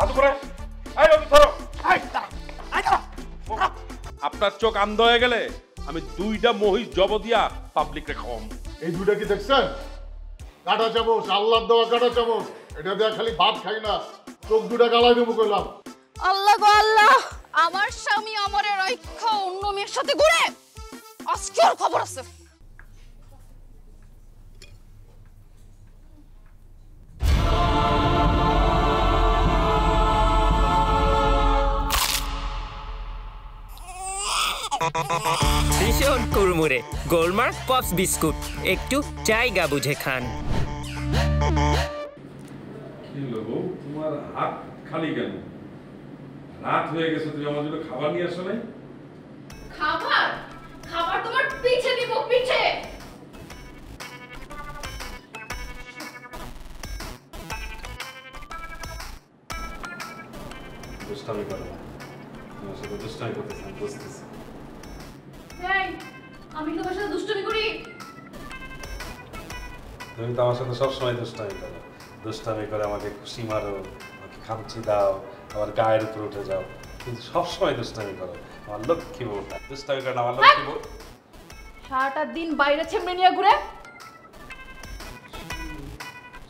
হাত করে আপনার চোখ আন্ধ হয়ে গেলে আমি 2টা মহিষ জব দিয়া পাবলিকরে খাওয়াম। এই 2টা কি দেখছেন? কাটা চামচ, আল্লাহর দেওয়া কাটা চামচ। এটা দিয়ে খালি ভাত খাই না, চোখ 2টা গালাই দেবো কইলাম। আল্লাহ গো আল্লাহ, আমার স্বামী আমারে রাইখা অন্য মেয়ের সাথে ঘুরে, আজকে আর খবর আছে। ভীষণ কুড়মুড়ে গোলমার্ক পপস বিস্কুট, একটু জায়গা বুঝে খান। কি লোক তোমার হাত খালি কেন? রাত হয়ে গেছে, তুমি আমার জন্য খাবার নিয়ে আসো নাই? খাবার খাবার তোমার পিছে দিব, পিছে। দুষ্টামি করো না, তোমার সাথে দুষ্টামি করতেছি, আমি বুঝতেছি। আমি তোমার সাথে দুষ্টুমি করি? তুমি তো আমার সাথে সবসময় দুষ্টামি করো, দুষ্টামি করে আমাকে খুশি মারো, আমাকে খামচি দাও, আমার গায়ের উপর উঠে যাও, কিন্তু সবসময় দুষ্টামি করো। আমার লক্ষ্মী বউটা দুষ্টামি করে না, আমার লক্ষ্মী বউ। সারাটা দিন বাইরে ছেমড়ে নিয়ে ঘুরে।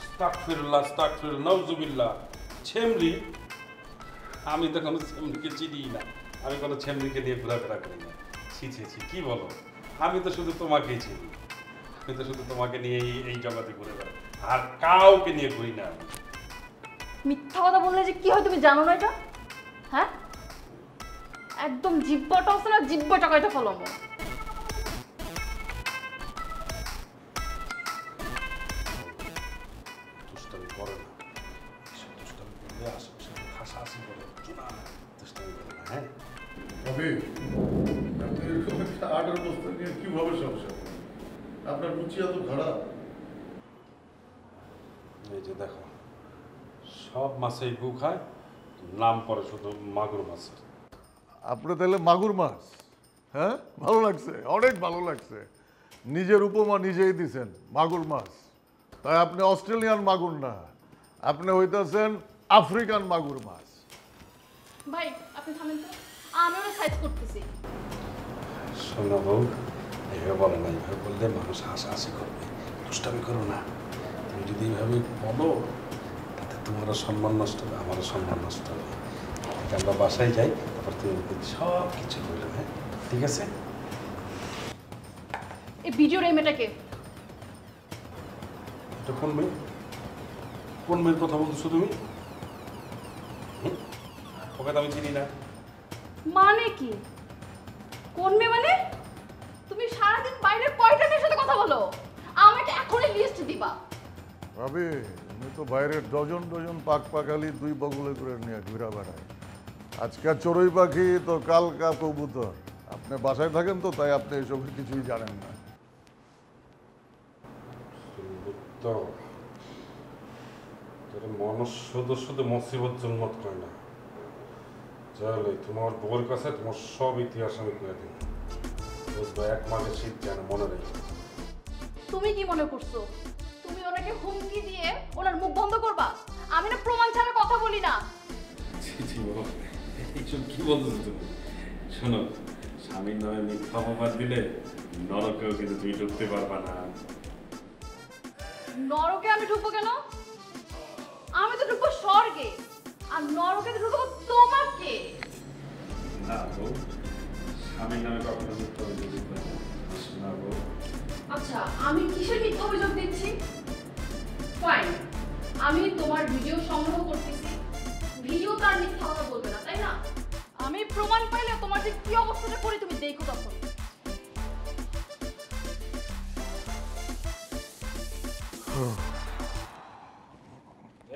আস্তাগফিরুল্লাহ, আস্তাগফিরুল্লাহ, নাউজুবিল্লাহ। ছেমরি? আমি তো কোনো ছেমরিকে চিনি না, আমি কোনো ছেমরিকে নিয়ে ঘোরাফেরা করি না। ছি ছি ছি, কি বলো? আমি তো শুধু তোমাকেই চিনি, আমি তো শুধু তোমাকে নিয়ে এই জগতে ঘুরে বেড়াই, আর কাউকে নিয়ে ঘুরি না। মিথ্যা কথা বললে যে কি হয় তুমি জানো না এটা? হ্যাঁ, একদম জিব্বাটা আছে না, জিব্বাটা কয়টা ফলম। দুষ্টামি করে না, দুষ্টামি করলে আশেপাশে হাসাহাসি করে, না দুষ্টামি করে না। হ্যাঁ আপনি এরকম একটা 18 বছর নিয়ে কিভাবে সংসার করেন? আপনার রুচি এত খারাপ? এই যে দেখো, সব মাছেই গু খায়, নাম পড়ে শুধু মাগুর মাছের। আপনি তাহলে মাগুর মাছ? হ্যাঁ, ভালো লাগছে, অনেক ভালো লাগছে। নিজের উপমা নিজেই দিছেন, মাগুর মাছ। তাই আপনি অস্ট্রেলিয়ান মাগুর না, আপনি হইতেছেন আফ্রিকান মাগুর মাছ। ভাই আপনি থামেন তো, আমি ওরা সাইজ করতেছি। শোনো বউ, এইভাবে বলো না, এইভাবে বললে মানুষ হাসাহাসি করবে, দুষ্টামি করো না। তুমি যদি এইভাবে বলো তাতে তোমারও সম্মান নষ্ট হবে, আমারও সম্মান নষ্ট হবে। আমরা বাসায় যাই, তারপর তুমি সব কিছু বললো। হ্যাঁ ঠিক আছে? এই ভিডিওর এই মেয়েটাকে? এটা কোন মেয়ে? কোন মেয়ের কথা বলতেছো তুমি? ওকে তো আমি চিনি না। মানে কি? কোন মেয়ে মানে? তুমি সারাদিন বাইরে কয়টা মেয়ের সাথে কথা বলো? আমাকে এখনই লিস্ট দিবা। ভাবি, উনি তো বাইরের ডজন ডজন পাখালি 2 বগলে করে নিয়ে ঘুরা বেড়ায়। আজকাল চড়ুই পাখি তো কালকা কবুতর। আপনি বাসায় থাকেন তো, তাই আপনি এসবের কিছুই জানেন না। মানুষ শুধু শুধু মুসিবত জন্মত করে না। চলে তোমার বউর কাছে তোমার সব ইতিহাস আমি করে দিই, বুঝবো। 1 মাসের শীত যেন মনে রেখে। তুমি কি মনে করছো তুমি ওনাকে হুমকি দিয়ে ওনার মুখ বন্ধ করবা? আমি না প্রমাণ ছাড়া কথা বলি না। এইসব কি বলতেছো তুমি? শোনো, স্বামীর নামে মিথ্যা অপবাদ দিলে নরকেও কিন্তু তুমি ঢুকতে পারবা না। নরকে আমি ঢুকবো কেন? আমি তো ঢুকবো স্বর্গে, আর নরকে তো ঢুকবো তোমাকে। না বউ, স্বামীর নামে কখনো মিথ্যা অভিযোগ দিতে না বউ। আচ্ছা, আমি কিসের মিথ্যা অভিযোগ দিচ্ছি? ফাইন, আমি তোমার ভিডিও সংগ্রহ করতেছি, ভিডিও তার মিথ্যা কথা বলবে না, তাই না? আমি প্রমাণ পাইলে তোমার যে কি অবস্থাটা করি তুমি দেখো তখন।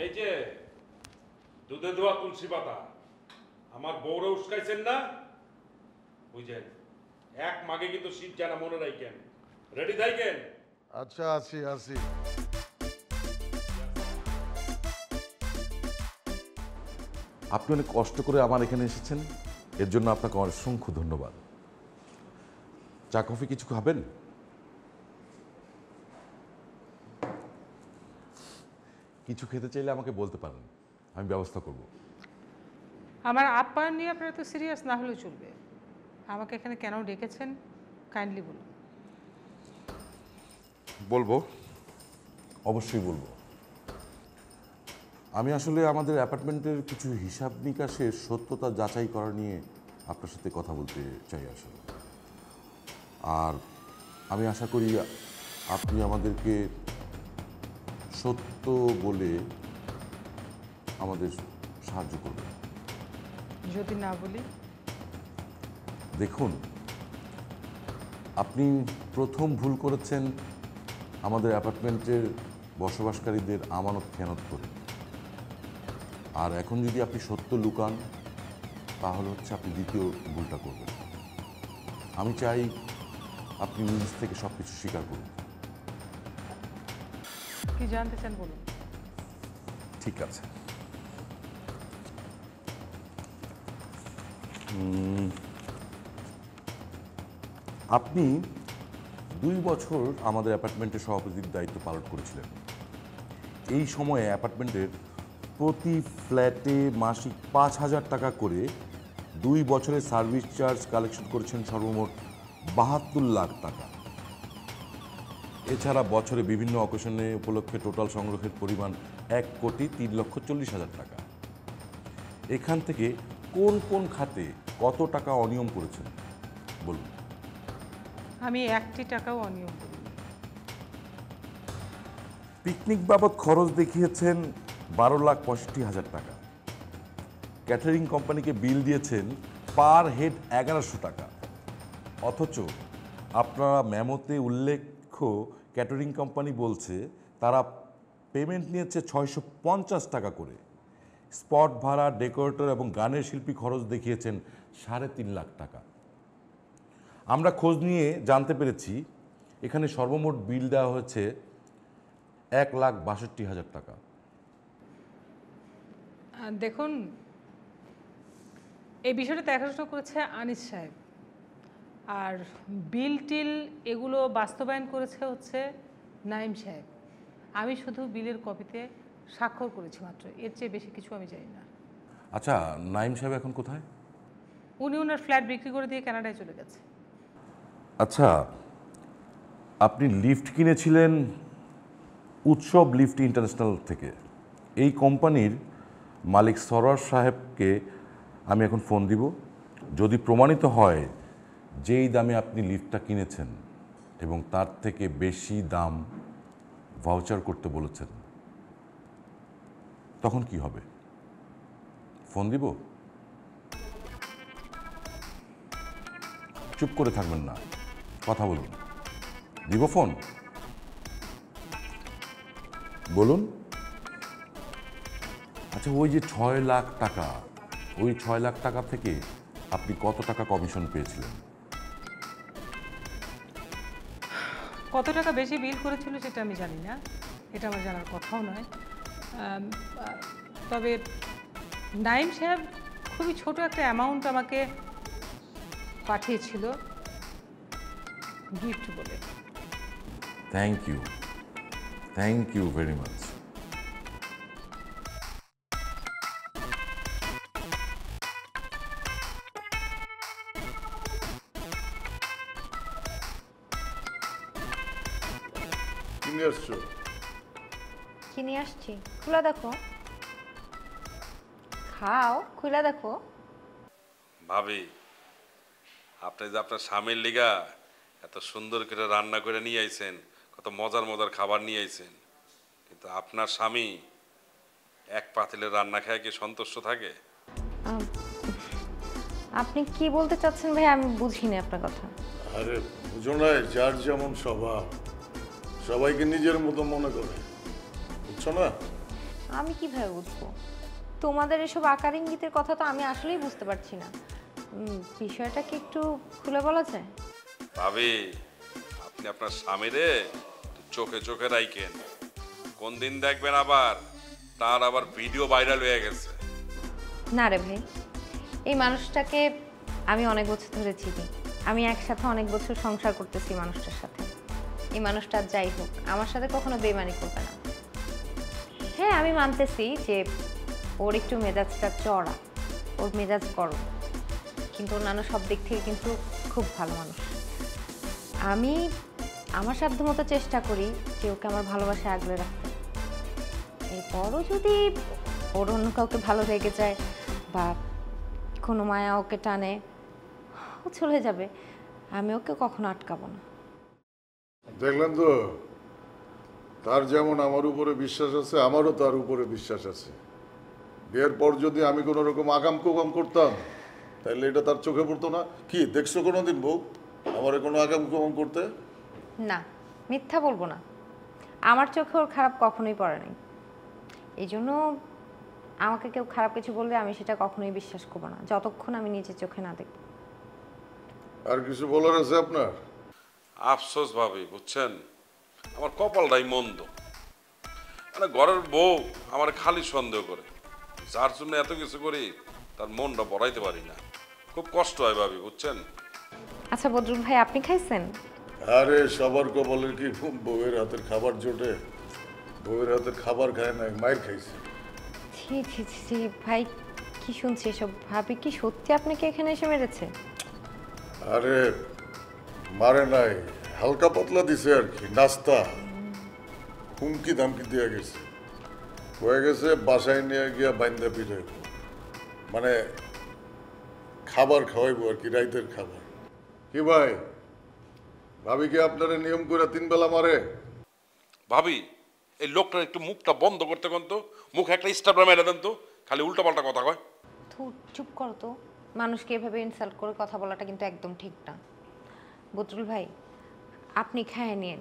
এই যে দুধে ধোয়া তুলসী পাতা, আমার বউরে উস্কাইছেন না? বুঝেন, 1 মাগে কিন্তু শীত জানা মনে রাখেন। রেডি থাকেন। আচ্ছা, আসি। আপনি অনেক কষ্ট করে আমার এখানে এসেছেন, এর জন্য আপনাকে অসংখ্য ধন্যবাদ। চা কফি কিছু খাবেন? কিছু খেতে চাইলে আমাকে বলতে পারেন, আমি ব্যবস্থা করব। আমার আপ্যায়ন নিয়ে আপনারা তো সিরিয়াস না হলেও চলবে। আমাকে এখানে কেন ডেকেছেন কাইন্ডলি বলুন। বলবো, অবশ্যই বলবো। আমি আসলে আমাদের অ্যাপার্টমেন্টের কিছু হিসাব নিকাশের সত্যতা যাচাই করা নিয়ে আপনার সাথে কথা বলতে চাই আসলে। আর আমি আশা করি আপনি আমাদেরকে সত্য বলে আমাদের সাহায্য করবেন। যদি না বলি? দেখুন, আপনি প্রথম ভুল করেছেন আমাদের অ্যাপার্টমেন্টের বসবাসকারীদের আমানত খেয়ানত করে। আর এখন যদি আপনি সত্য লুকান তাহলে হচ্ছে আপনি দ্বিতীয় ভুলটা করবেন। আমি চাই আপনি নিজ থেকে সব কিছু স্বীকার করুন। কি জানতে চান বলুন। ঠিক আছে। আপনি 2 বছর আমাদের অ্যাপার্টমেন্টের সভাপতির দায়িত্ব পালন করেছিলেন। এই সময়ে অ্যাপার্টমেন্টের প্রতি ফ্ল্যাটে মাসিক 5,000 টাকা করে 2 বছরের সার্ভিস চার্জ কালেকশন করেছেন সর্বমোট 72 লাখ টাকা। এছাড়া বছরে বিভিন্ন অকেশনে উপলক্ষে টোটাল সংগ্রহের পরিমাণ 1,03,40,000 টাকা। এখান থেকে কোন কোন খাতে কত টাকা অনিয়ম করেছেন বলুন। আমি 1টি টাকাও অনিয়ম করি। পিকনিক বাবদ খরচ দেখিয়েছেন 12,65,000 টাকা। ক্যাটারিং কোম্পানিকে বিল দিয়েছেন পার হেড 1100 টাকা। অথচ আপনারা মেমোতে উল্লেখ্য ক্যাটারিং কোম্পানি বলছে তারা পেমেন্ট নিয়েছে 650 টাকা করে। স্পট ভাড়া, ডেকোরেটর এবং গানের শিল্পী খরচ দেখিয়েছেন 3.5 লাখ টাকা। আমরা খোঁজ নিয়ে জানতে পেরেছি এখানে সর্বমোট বিল দেওয়া হয়েছে 1,62,000 টাকা। দেখুন, এই বিষয়টা দেখাশোনা করেছে আনিস সাহেব, আর বিল টিল এগুলো বাস্তবায়ন করেছে হচ্ছে নাইম সাহেব। আমি শুধু বিলের কপিতে স্বাক্ষর করেছি মাত্র, এর চেয়ে বেশি কিছু আমি জানি না। আচ্ছা, নাইম সাহেব এখন কোথায়? উনি ওনার ফ্ল্যাট বিক্রি করে দিয়ে কানাডায় চলে গেছে। আচ্ছা, আপনি লিফট কিনেছিলেন উৎসব লিফট ইন্টারন্যাশনাল থেকে। এই কোম্পানির মালিক সরোয়ার সাহেবকে আমি এখন ফোন দিব। যদি প্রমাণিত হয় যেই দামে আপনি লিফটটা কিনেছেন এবং তার থেকে বেশি দাম ভাউচার করতে বলেছেন, তখন কি হবে? ফোন দিব? চুপ করে থাকবেন না, কথা বলুন। দিব ফোন? বলুন। আচ্ছা, ওই যে 6 লাখ টাকা, ওই 6 লাখ টাকা থেকে আপনি কত টাকা কমিশন পেয়েছিলেন? কত টাকা বেশি বিল করেছিল সেটা আমি জানি না, এটা আমার জানার কথাও নয়। তবে নাইম সাহেব খুবই ছোট একটা অ্যামাউন্ট আমাকে পাঠিয়েছিল গিফট বলে। Thank you very much. কিনে আসছো? কিনে আসছি, খুলে দেখো। খাও, খুলে দেখো। ভাবি, আপনি যে আপনার স্বামীর লিগা এত সুন্দর করে রান্না করে নিয়ে আইছেন, কত মজার মজার খাবার নিয়ে আইছেন, কিন্তু আপনার স্বামী এক পাতিলের রান্না খেয়ে কি সন্তুষ্ট থাকে? আপনি কি বলতে চাচ্ছেন ভাই? আমি বুঝিনি আপনার কথা। আরে বুঝো না, যার যেমন স্বভাব, সবাইকে নিজের মতো মনে করে, বুঝছো না? আমি কিভাবে বুঝবো? তোমাদের এসব আকার ইঙ্গিতের কথা তো আমি আসলেই বুঝতে পারছি না। বিষয়টা কি একটু খুলে বলা যায়? ভাবি, আপনি আপনার স্বামীরে চোখে চোখে রাখেন। কোন দিন দেখবেন তার আবার ভিডিও ভাইরাল হয়ে গেছে। না রে ভাই, এই মানুষটাকে আমি অনেক বছর ধরে চিনি। আমি একসাথে অনেক বছর সংসার করতেছি মানুষটার সাথে। এই মানুষটা যাই হোক আমার সাথে কখনো বেইমানি করবে না। হ্যাঁ, আমি মানতেছি যে ওর একটু মেজাজটা চড়া, ও ওর মেজাজ গরম, কিন্তু অন্যান্য সব দিক থেকে কিন্তু খুব ভালো মানুষ। আমি আমার সাধ্যমতো চেষ্টা করি যে ওকে আমার ভালোবাসায় আগলে রাখতে। এরপরও যদি ওর অন্য কাউকে ভালো লেগে যায় বা কোনো মায়া ওকে টানে, ও চলে যাবে, আমি ওকে কখনো আটকাবো না। দেখলেন তো, তার যেমন আমার উপরে বিশ্বাস আছে, আমারও তার উপরে বিশ্বাস আছে। বিয়ের পর যদি আমি কোনো রকম আগাম কুকাম করতাম তাহলে এটা তার চোখে পড়তো না। কি দেখছো কোনোদিন বউ আমার কোনো আগাম কুকাম করতে? না, মিথ্যা বলবো না, আমার চোখে ওর খারাপ কখনোই পড়ে নাই। এই জন্য আমাকে কেউ খারাপ কিছু বললে আমি সেটা কখনোই বিশ্বাস করবো না, যতক্ষণ আমি নিজের চোখে না দেখব। আর কিছু বলার আছে আপনার? আফসোস ভাবি, বুঝছেন, আমার কপালটাই মন্দ। মানে ঘরের বউ আমার খালি সন্দেহ করে, যার জন্য এত কিছু করি তার মনটা বড়াইতে পারি না। খুব কষ্ট হয় ভাবি, বুঝছেন। আচ্ছা বদরুল ভাই, আপনি খাইছেন? আরে সবার কপালের কি বউয়ের হাতের খাবার জোটে? বউয়ের হাতের খাবার খায় নাই, মায়ের খাইছে। ছি ছি ছি ছি, ভাই কি শুনছি এসব? ভাবি কি সত্যি আপনাকে এখানে এসে মেরেছে? আরে মারে নাই, হালকা পাতলা দিছে আর কি, নাস্তা হুমকি ধামকি দিয়ে গেছে। হয়ে গেছে বাসায় নিয়ে গিয়া বাইন্দা পিঠাইব, মানে খাবার খাওয়াইবো আর কি, রাইতের খাবার। কি ভাই, ভাবি কি আপনারা নিয়ম করে 3 বেলা মারে? ভাবি, এই লোকটার একটু মুখটা বন্ধ করতে কোন তো, মুখ একটা স্টাবলা মেরে দেন তো, খালি উল্টাপাল্টা কথা কয়। চুপ করো তো, মানুষকে এভাবে ইনসাল্ট করে কথা বলাটা কিন্তু একদম ঠিক না। বদরুল ভাই, আপনি খেয়ে নিন,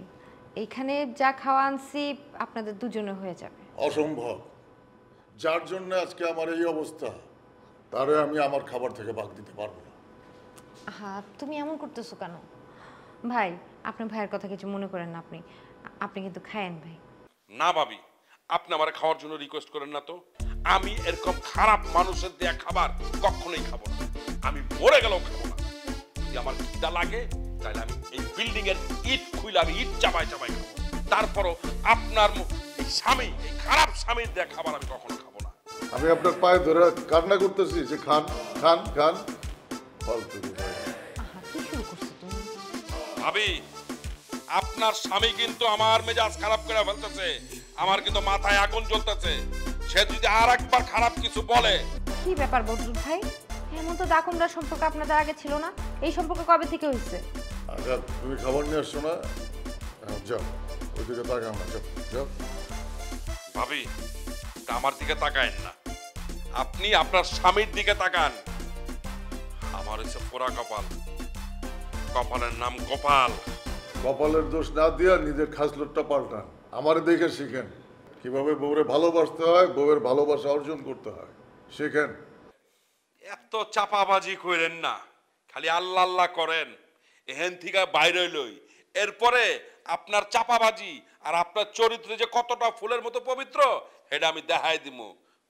এইখানে যা খাওয়া আনছি আপনাদের দুজনে হয়ে যাবে। অসম্ভব, যার জন্য আজকে আমার এই অবস্থা তারে আমি আমার খাবার থেকে ভাগ দিতে পারবো না। হ্যাঁ, তুমি এমন করতেছো কেন ভাই? আপনি ভাইয়ের কথা কিছু মনে করেন না, আপনি কিন্তু খায়েন ভাই। না ভাবি, আপনি আমার খাওয়ার জন্য রিকোয়েস্ট করেন না তো। আমি এরকম খারাপ মানুষের দেয়া খাবার কখনোই খাবো না, আমি মরে গেলেও খাবো না। যদি আমার খিদা লাগে তাহলে আমি এই বিল্ডিং এর ইট খুইলে আমি ইট চাপাই চাপাই খাবো। তারপরও আপনার এই স্বামী, এই খারাপ স্বামীর দেয়া খাবার আমি কখনো খাবো না। আমি আপনার পায়ে ধরে কান্না করতেছি যে খান খান খান, ফালতু ভাই। কি শুরু করছো তুমি? ভাবি, আপনার স্বামী কিন্তু আমার মেজাজ খারাপ করে ফেলতেছে, আমার কিন্তু মাথায় আগুন জ্বলতেছে। সে যদি আর একবার খারাপ কিছু বলে। কি ব্যাপার বদরুল ভাই, এমন তো দাকুমরা সম্পর্ক আপনাদের আগে ছিল না, এই সম্পর্ক কবে থেকে হয়েছে? আচ্ছা তুমি খাবার নিয়ে আসছো না, যাও ওইদিকে তাকাও না, যাও যাও। ভাবি, তা আমার দিকে তাকায়েন না, আপনি আপনার স্বামীর দিকে তাকান। আমার হচ্ছে পোড়া কপাল, কপালের নাম গোপাল। কপালের দোষ না দিয়া নিজের খাসলতটা পাল্টান, আমারে দেখে শিখেন কিভাবে বউরে ভালোবাসতে হয়, বউয়ের ভালোবাসা অর্জন করতে হয়, শিখেন। এত চাপাবাজি করেন না, খালি আল্লাহ আল্লাহ করেন, এহেন থেকে বাইরে লই। এরপরে আপনার চাপাবাজি আর আপনার চরিত্র যে কতটা ফুলের মতো পবিত্র এটা আমি দেখাই দিব,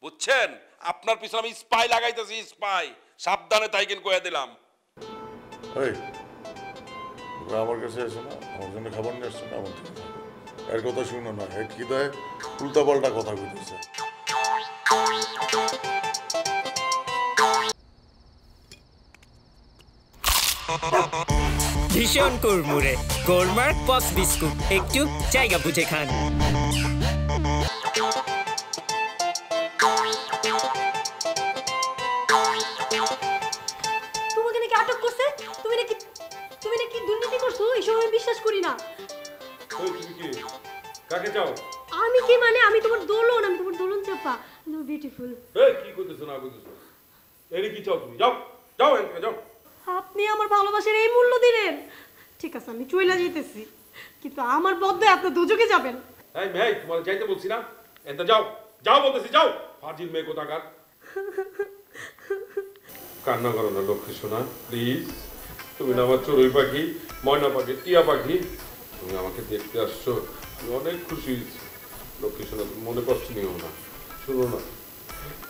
বুঝছেন। আপনার পিছনে আমি স্পাই লাগাইতেছি, স্পাই, সাবধানে তাই কিন কয়ে দিলাম। এই তোমরা আমার কাছে এসো না, আমার জন্য খাবার নিয়ে আসছো না, আমার থেকে থাকো। এর কথা শুনো না, এর কি দেয় উল্টা পাল্টা কথা বলতেছে। ভীষণ কুড়মুড়ে গোলমার্ক পপস বিস্কুট, একটু জায়গা বুঝে খান। তোমাকে নাকি আটক করছে, তুমি নাকি দুর্নীতি করছো, এইসব আমি বিশ্বাস করি না। কাকে চাও? আমি কি মানে, আমি তোমার দোলন, আমি তোমার দোলন চাপা, বিউটিফুল। এই কি করতেছ না করতেছ, এর কি চাও তুমি? যাও যাও যাও। আপনি আমার ভালোবাসার এই মূল্য দিলেন, ঠিক আছে আমি চইলা যেতেছি, কিন্তু আমার বদলে আপনি দুজকে যাবেন। এই মেয়ে, তোমার যাইতে বলছি না, এতে যাও যাও বলতেছি, যাও। ফাজিল মেয়ে কোথাকার। কান্না করো না লক্ষ্মী সোনা, প্লিজ। তুমি না আমার চড়ুই পাখি, ময়না পাখি, টিয়া পাখি, তুমি আমাকে দেখতে আসছো, আমি অনেক খুশি হয়েছি। লক্ষ্মী সোনা, তুমি মনে কষ্ট নিও না। শুনো না,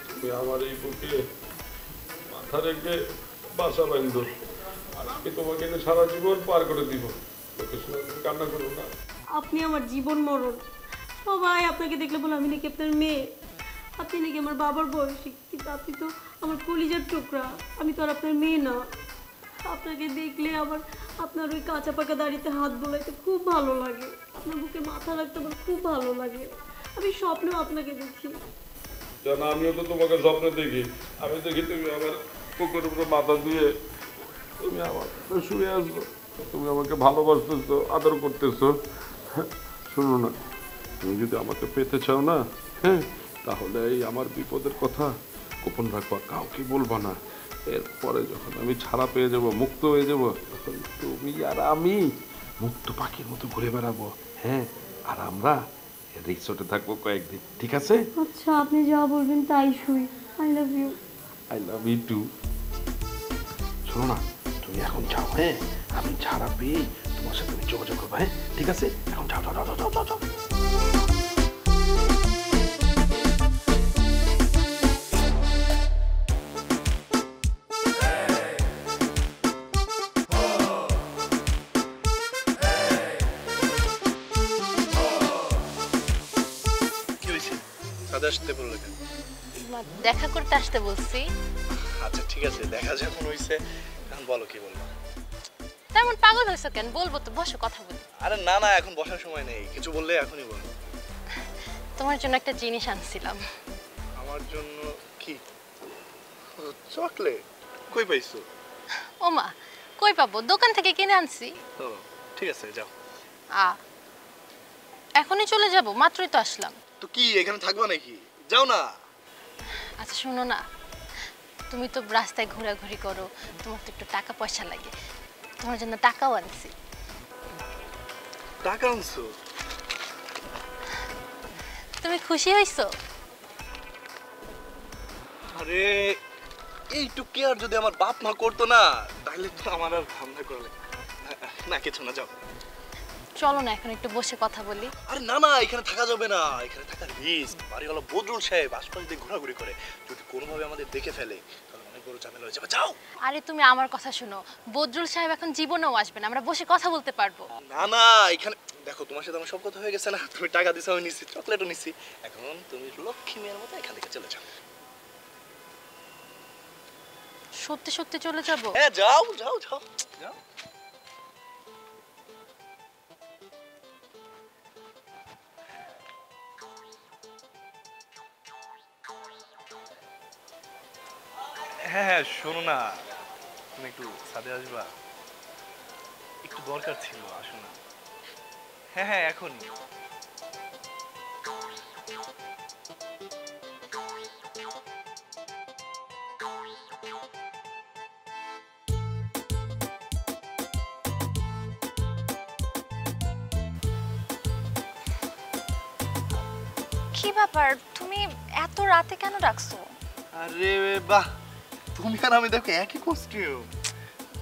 তুমি আমার এই বুকে মাথা রেখে বাসা বাঁধো, আর আমি তোমাকে এনে সারা জীবন পার করে দিব। লক্ষ্মী সোনা, তুমি কান্না করো না। আপনি আমার জীবন মরণ, সবাই আপনাকে দেখলে বলে আমি নাকি আপনার মেয়ে। আপনি নাকি আমার বাবার বয়সী, কিন্তু আপনি তো আমার কলিজার টুকরা। আমি তো আর আপনার মেয়ে না। আপনাকে দেখলে আমার আপনার ওই কাঁচা পাকা দাড়িতে হাত বোলাইতে খুব ভালো লাগে, আপনার বুকে মাথা রাখতে আমার খুব ভালো লাগে। আমি স্বপ্নেও আপনাকে দেখি। জানা আমিও তো তোমাকে স্বপ্নে দেখি, আমি দেখি তুমি আমার বুকের উপরে মাথা দিয়ে তুমি আমার শুয়ে আসছো, তুমি আমাকে ভালোবাসতেছো, আদর করতেছো। শোনো না, তুমি যদি আমাকে পেতে চাও না, হ্যাঁ, তাহলে এই আমার বিপদের কথা গোপন রাখবা, কাউকে বলবা না। এরপরে যখন আমি ছাড়া পেয়ে যাব, মুক্ত হয়ে যাব, তখন তুমি আর আমি মুক্ত পাখির মতো ঘুরে বেড়াবো। হ্যাঁ, আর আমরা রিসোর্টে থাকবো কয়েকদিন, ঠিক আছে? আচ্ছা, আপনি যা বলবেন তাই শুই। I love you. I love you too. শোনো না, তুমি এখন যাও, হ্যাঁ, আমি ছাড়া পেয়ে তোমার সাথে আমি যোগাযোগ করবো, হ্যাঁ, ঠিক আছে? এখন যাও যাও যাও যাও যাও যাও। আসতে বললে কেন? দেখা করতে আসতে বলছি। আচ্ছা ঠিক আছে, দেখা যখন হইছে এখন বলো কি বলবো। তেমন পাগল হইছো কেন? বলবো তো, বসো কথা বলি। আরে না না, এখন বসার সময় নেই, কিছু বললে এখনই বলবো। তোমার জন্য একটা জিনিস আনছিলাম। আমার জন্য কি? চকলেট? কই পাইছো? ওমা, কই পাবো, দোকান থেকে কিনে আনছি। ও ঠিক আছে, যাও। এখনই চলে যাব, মাত্রই তো আসলাম। তো কি এখানে থাকবা নাকি? যাও না। আচ্ছা শোনো না, তুমি তো রাস্তায় ঘোরাঘুরি করো, তোমার তো একটু টাকা পয়সা লাগে, তোমার জন্য টাকাও আনছি। টাকা আনছো? তুমি খুশি হইছো? আরে এইটুক কেয়ার যদি আমার বাপ মা করতো না, তাহলে তো আমার আর ভাবনা করলে না। কিছু না, যাও। চলো না, এখন একটু বসে কথা বলি। আরে না না, এখানে থাকা যাবে না, এখানে থাকার রিস্ক। বাড়িওয়ালা বদরুল সাহেব আশপাশ দিয়ে ঘোরাঘুরি করে, যদি কোনোভাবে আমাদের দেখে ফেলে তাহলে অনেক বড় ঝামেলা হয়ে যাবে। যাও। আরে তুমি আমার কথা শুনো, বদরুল সাহেব এখন জীবনেও আসবে না, আমরা বসে কথা বলতে পারবো। না না, এখানে দেখো, তোমার সাথে আমার সব কথা হয়ে গেছে না, তুমি টাকা দিছো, আমি নিচ্ছি, চকলেটও নিচ্ছি, এখন তুমি লক্ষ্মী মেয়ের মতো এখান থেকে চলে যাও। সত্যি সত্যি চলে যাবো? হ্যাঁ যাও যাও যাও যাও। হ্যাঁ হ্যাঁ, শোনো না, তুমি একটু ছাদে আসবা, একটু দরকার ছিল, আসো না। হ্যাঁ হ্যাঁ, এখনই। কি ব্যাপার, তুমি এত রাতে কেন ডাকছো? আরে বাহ, তুমি আর আমি দেখো একই কস্টিউম,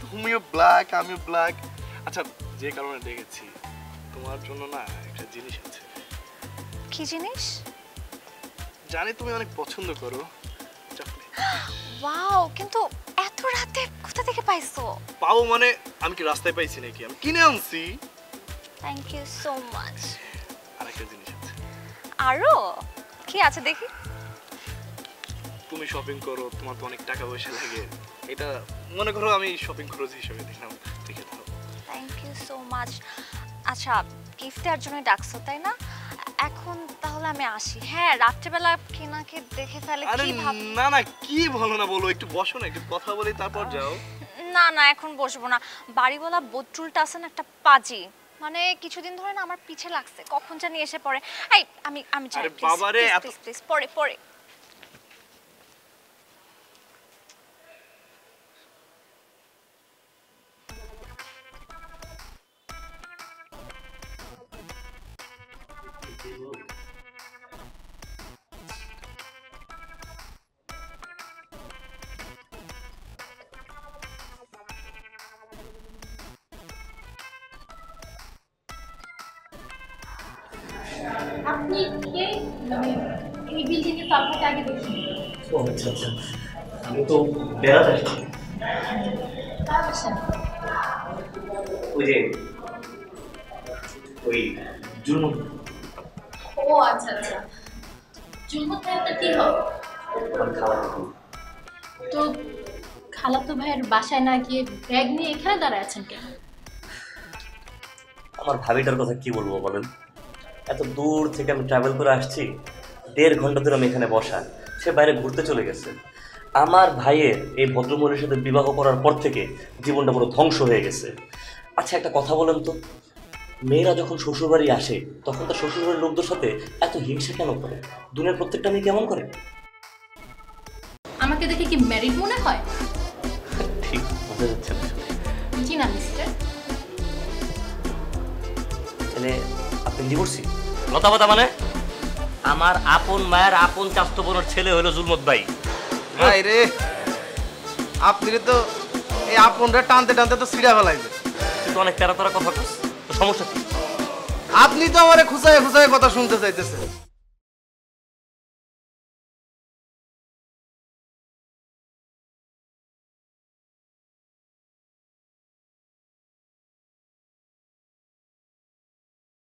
তুমিও ব্ল্যাক আমিও ব্ল্যাক। আচ্ছা, যে কারণে ডেকেছি, তোমার জন্য না একটা জিনিস আছে। কি জিনিস? জানি তুমি অনেক পছন্দ করো চকলেট। ওয়াও, কিন্তু এত রাতে কোথা থেকে পাইছো? পাও মানে আমি কি রাস্তায় পাইছি নাকি, আমি কিনে আনছি। Thank you so much. আরেকটা জিনিস আছে। আরো কি আছে দেখি? তুমি শপিং করো, তোমার তো অনেক টাকা পয়সা লাগে, এটা মনে করো আমি শপিং খরচ হিসেবে দিলাম, দেখে দাও। Thank you so much. আচ্ছা, গিফট দেওয়ার জন্য ডাকছো তাই না? এখন তাহলে আমি আসি। হ্যাঁ, রাত্রিবেলা কেনাকে দেখে ফেলে কি ভাব। না না, কি বলো না বলো, একটু বসো না, একটু কথা বলি তারপর যাও। না না, এখন বসবো না। বাড়িওয়ালা বদরুলটা আছে না, একটা পাজি, মানে কিছুদিন ধরে না আমার পিছে লাগছে, কখন জানি এসে পড়ে। এই আমি যাই। আরে বাবারে, প্লিজ পরে পরে। আপনি কে? মানে এই বিল্ডিং এর তো আপনাকে আগে দেখি। ও আচ্ছা আচ্ছা, আমি তো বেড়াতে আসছি। কার বাসা? ওই যে ওই জুন। ও আচ্ছা আচ্ছা, জুলমত ভাই আপনার কি হয়? আমার খালাতো। তো খালাতো ভাইয়ের বাসায় না গিয়ে ব্যাগ নিয়ে এখানে দাঁড়ায় আছেন কেন? আমার ভাবিটার কথা কি বলবো বলেন, এত দূর থেকে আমি ট্রাভেল করে আসছি, 1.5 ঘন্টা ধরে আমি এখানে বসা, সে বাইরে ঘুরতে চলে গেছে। আমার ভাইয়ের এই ভদ্রমহিলার সাথে বিবাহ করার পর থেকে জীবনটা পুরো ধ্বংস হয়ে গেছে। আচ্ছা একটা কথা বলেন তো, মেয়েরা যখন শ্বশুরবাড়ি আসে তখন তার শ্বশুরবাড়ির লোকদের সাথে এত হিংসা কেন করে? দুনিয়ার প্রত্যেকটা মেয়ে কেমন করে? আমাকে দেখে কি ম্যারিড মনে হয়? ঠিক বোঝা যাচ্ছে না। জি না মিস্টার। ছেলে আপনি ডিভোর্সি? লতাপাতা মানে? আমার আপন মায়ের আপন চাচাতো বোনের ছেলে হলো জুলমত ভাই। ভাই রে, আপনি তো এই আপনটা টানতে টানতে তো ছিঁড়া ফেলাইবে। তুই তো অনেক তেরা কথা কস, তো সমস্যা কি? আপনি তো আমারে খুঁচায় খুঁচায় কথা শুনতে চাইতেছেন।